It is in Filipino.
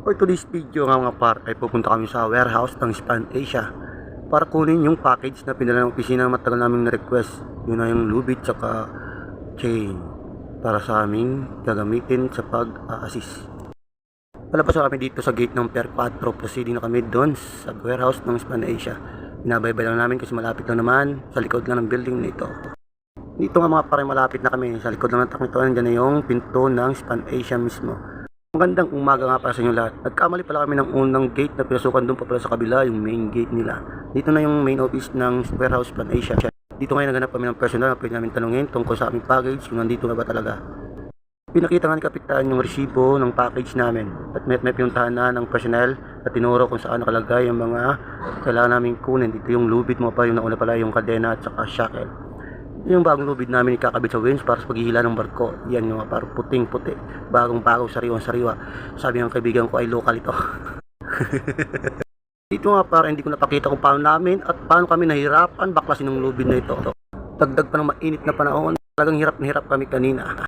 For today's video nga mga par ay pupunta kami sa warehouse ng Span Asia para kunin yung package na pinadala ng opisina na matagal naming na-request. Yun na yung lubid tsaka chain para sa aming gagamitin sa pag-assist. Palabas kami dito sa gate ng Per 4, proceeding na kami doon sa warehouse ng Span Asia. Binabaybay lang namin kasi malapit lang naman sa likod lang ng building na ito. Dito nga mga pare, malapit na kami sa likod lang ng truck nito. Nandiyan na yung pinto ng Span Asia mismo. Magandang umaga nga para sa inyo lahat. Nagkamali pala kami ng unang gate na pinasukan, doon pa pala sa kabila yung main gate nila. Dito na yung main office ng warehouse Span Asia. Dito ngayon naghanap kami ng personal na pwede namin tanungin tungkol sa aming package kung nandito na ba talaga. Pinakita nga ni Kapitan yung resibo ng package namin at may pinuntahan na ng personnel at tinuro kung saan nakalagay yung mga kailangan namin kunin. Dito yung lubid mo pa, yung nauna pala yung kadena at saka shackle. Yung bagong lubid namin ikakabit sa winch para sa paghihila ng barko. Yan yung parang puting-puti, bagong-bago, sariwang-sariwa. Sabi ng kaibigan ko ay local ito. Dito nga para hindi ko napakita kung paano namin at paano kami nahirapan baklasin ng lubid na ito. Dagdag pa ng mainit na panahon, talagang hirap na hirap kami kanina.